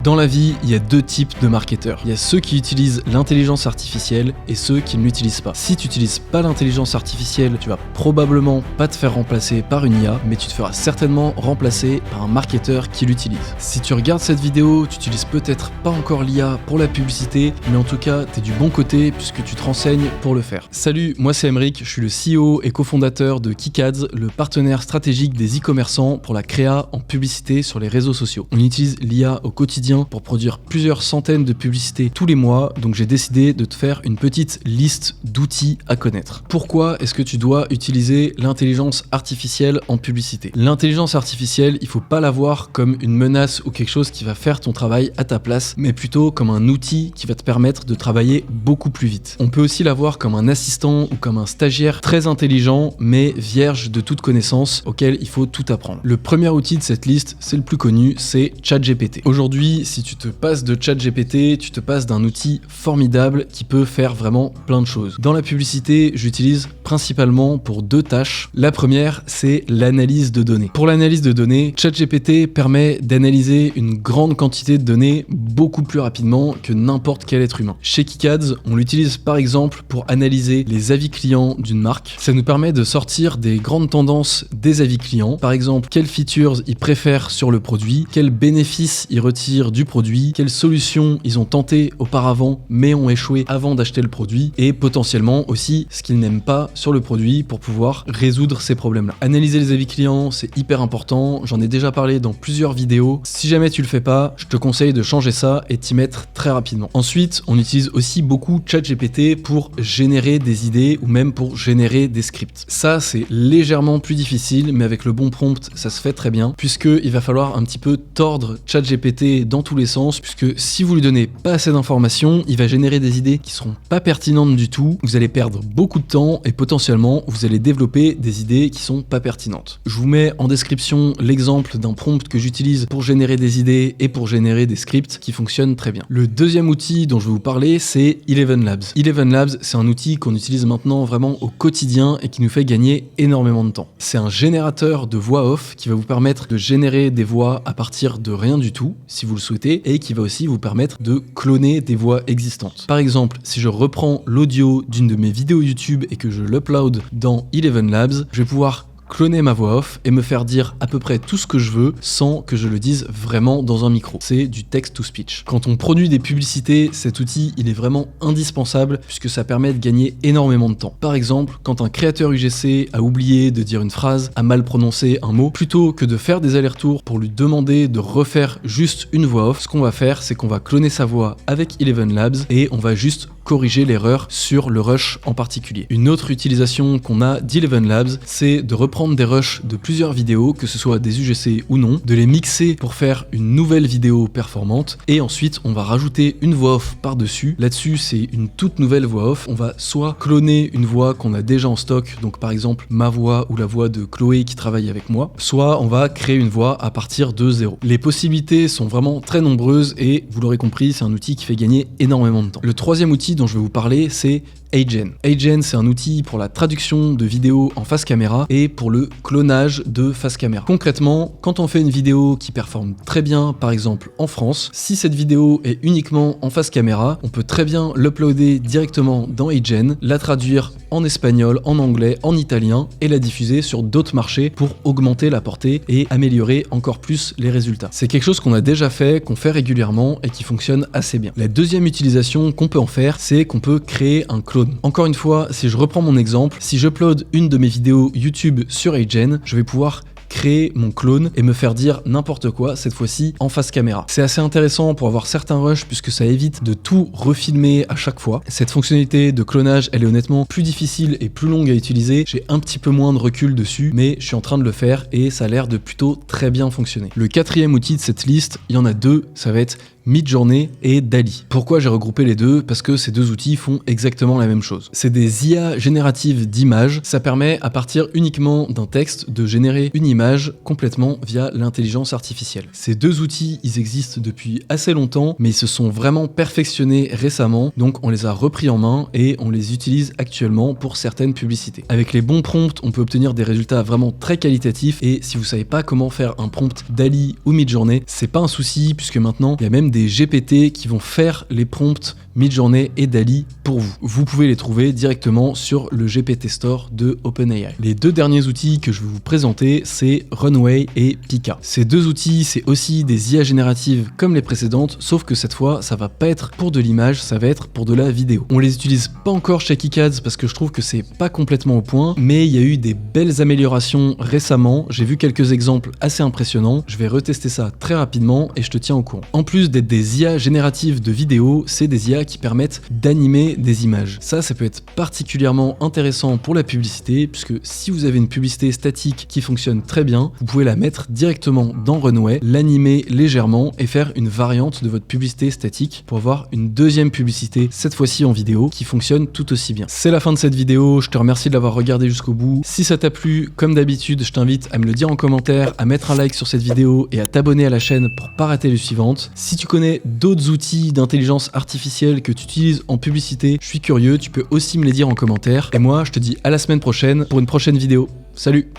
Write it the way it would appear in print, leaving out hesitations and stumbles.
Dans la vie, il y a deux types de marketeurs. Il y a ceux qui utilisent l'intelligence artificielle et ceux qui ne l'utilisent pas. Si tu n'utilises pas l'intelligence artificielle, tu vas probablement pas te faire remplacer par une IA, mais tu te feras certainement remplacer par un marketeur qui l'utilise. Si tu regardes cette vidéo, tu utilises peut-être pas encore l'IA pour la publicité, mais en tout cas, tu es du bon côté puisque tu te renseignes pour le faire. Salut, moi c'est Emeric, je suis le CEO et cofondateur de KickAds, le partenaire stratégique des e-commerçants pour la créa en publicité sur les réseaux sociaux. On utilise l'IA au quotidien pour produire plusieurs centaines de publicités tous les mois, donc j'ai décidé de te faire une petite liste d'outils à connaître. Pourquoi est-ce que tu dois utiliser l'intelligence artificielle en publicité ? L'intelligence artificielle, il faut pas la voir comme une menace ou quelque chose qui va faire ton travail à ta place, mais plutôt comme un outil qui va te permettre de travailler beaucoup plus vite. On peut aussi la voir comme un assistant ou comme un stagiaire très intelligent, mais vierge de toute connaissance, auquel il faut tout apprendre. Le premier outil de cette liste, c'est le plus connu, c'est ChatGPT. Aujourd'hui, si tu te passes de ChatGPT, tu te passes d'un outil formidable qui peut faire vraiment plein de choses. Dans la publicité, j'utilise principalement pour deux tâches. La première, c'est l'analyse de données. Pour l'analyse de données, ChatGPT permet d'analyser une grande quantité de données beaucoup plus rapidement que n'importe quel être humain. Chez KickAds, on l'utilise par exemple pour analyser les avis clients d'une marque. Ça nous permet de sortir des grandes tendances des avis clients. Par exemple, quelles features ils préfèrent sur le produit, quels bénéfices ils retirent du produit, quelles solutions ils ont tenté auparavant mais ont échoué avant d'acheter le produit et potentiellement aussi ce qu'ils n'aiment pas sur le produit pour pouvoir résoudre ces problèmes-là. Analyser les avis clients, c'est hyper important, j'en ai déjà parlé dans plusieurs vidéos. Si jamais tu le fais pas, je te conseille de changer ça et t'y mettre très rapidement. Ensuite, on utilise aussi beaucoup ChatGPT pour générer des idées ou même pour générer des scripts. Ça, c'est légèrement plus difficile, mais avec le bon prompt, ça se fait très bien puisqu'il va falloir un petit peu tordre ChatGPT dans tous les sens, puisque si vous lui donnez pas assez d'informations, il va générer des idées qui seront pas pertinentes du tout, vous allez perdre beaucoup de temps et potentiellement vous allez développer des idées qui sont pas pertinentes. Je vous mets en description l'exemple d'un prompt que j'utilise pour générer des idées et pour générer des scripts qui fonctionnent très bien. Le deuxième outil dont je vais vous parler, c'est Eleven Labs. Eleven Labs, c'est un outil qu'on utilise maintenant vraiment au quotidien et qui nous fait gagner énormément de temps. C'est un générateur de voix off qui va vous permettre de générer des voix à partir de rien du tout, si vous le souhaitez, et qui va aussi vous permettre de cloner des voix existantes. Par exemple, si je reprends l'audio d'une de mes vidéos YouTube et que je l'upload dans Eleven Labs, je vais pouvoir cloner ma voix off et me faire dire à peu près tout ce que je veux sans que je le dise vraiment dans un micro. C'est du text-to-speech. Quand on produit des publicités, cet outil, il est vraiment indispensable puisque ça permet de gagner énormément de temps. Par exemple, quand un créateur UGC a oublié de dire une phrase, a mal prononcé un mot, plutôt que de faire des allers-retours pour lui demander de refaire juste une voix off, ce qu'on va faire, c'est qu'on va cloner sa voix avec Eleven Labs et on va juste corriger l'erreur sur le rush en particulier. Une autre utilisation qu'on a d'Eleven Labs, c'est de reprendre des rushs de plusieurs vidéos, que ce soit des UGC ou non, de les mixer pour faire une nouvelle vidéo performante et ensuite on va rajouter une voix off par-dessus. Là-dessus, c'est une toute nouvelle voix off. On va soit cloner une voix qu'on a déjà en stock, donc par exemple ma voix ou la voix de Chloé qui travaille avec moi, soit on va créer une voix à partir de zéro. Les possibilités sont vraiment très nombreuses et vous l'aurez compris, c'est un outil qui fait gagner énormément de temps. Le troisième outil dont je vais vous parler, c'est HeyGen. HeyGen, c'est un outil pour la traduction de vidéos en face caméra et pour le clonage de face caméra. Concrètement, quand on fait une vidéo qui performe très bien, par exemple en France, si cette vidéo est uniquement en face caméra, on peut très bien l'uploader directement dans HeyGen, la traduire en espagnol, en anglais, en italien et la diffuser sur d'autres marchés pour augmenter la portée et améliorer encore plus les résultats. C'est quelque chose qu'on a déjà fait, qu'on fait régulièrement et qui fonctionne assez bien. La deuxième utilisation qu'on peut en faire, c'est qu'on peut créer un clone. Encore une fois, si je reprends mon exemple, si j'upload une de mes vidéos YouTube sur HeyGen, je vais pouvoir créer mon clone et me faire dire n'importe quoi, cette fois-ci en face caméra. C'est assez intéressant pour avoir certains rushs puisque ça évite de tout refilmer à chaque fois. Cette fonctionnalité de clonage, elle est honnêtement plus difficile et plus longue à utiliser. J'ai un petit peu moins de recul dessus, mais je suis en train de le faire et ça a l'air de plutôt très bien fonctionner. Le quatrième outil de cette liste, il y en a deux, ça va être Midjourney et DALL-E. Pourquoi j'ai regroupé les deux ? Parce que ces deux outils font exactement la même chose. C'est des IA génératives d'images. Ça permet à partir uniquement d'un texte de générer une image image complètement via l'intelligence artificielle. Ces deux outils, ils existent depuis assez longtemps, mais ils se sont vraiment perfectionnés récemment, donc on les a repris en main et on les utilise actuellement pour certaines publicités. Avec les bons prompts, on peut obtenir des résultats vraiment très qualitatifs, et si vous savez pas comment faire un prompt DALL-E ou Midjourney, c'est pas un souci, puisque maintenant il y a même des GPT qui vont faire les prompts Midjourney et DALL-E pour vous. Vous pouvez les trouver directement sur le GPT Store de OpenAI. Les deux derniers outils que je vais vous présenter, c'est Runway et Pika. Ces deux outils, c'est aussi des IA génératives comme les précédentes, sauf que cette fois, ça va pas être pour de l'image, ça va être pour de la vidéo. On les utilise pas encore chez KiCad parce que je trouve que c'est pas complètement au point, mais il y a eu des belles améliorations récemment. J'ai vu quelques exemples assez impressionnants. Je vais retester ça très rapidement et je te tiens au courant. En plus d'être des IA génératives de vidéos, c'est des IA qui permettent d'animer des images. Ça peut être particulièrement intéressant pour la publicité, puisque si vous avez une publicité statique qui fonctionne très bien, vous pouvez la mettre directement dans Runway, l'animer légèrement et faire une variante de votre publicité statique pour avoir une deuxième publicité, cette fois-ci en vidéo, qui fonctionne tout aussi bien. C'est la fin de cette vidéo, je te remercie de l'avoir regardé jusqu'au bout. Si ça t'a plu, comme d'habitude, je t'invite à me le dire en commentaire, à mettre un like sur cette vidéo et à t'abonner à la chaîne pour pas rater les suivantes. Si tu connais d'autres outils d'intelligence artificielle que tu utilises en publicité, je suis curieux, tu peux aussi me les dire en commentaire. Et moi, je te dis à la semaine prochaine pour une prochaine vidéo. Salut!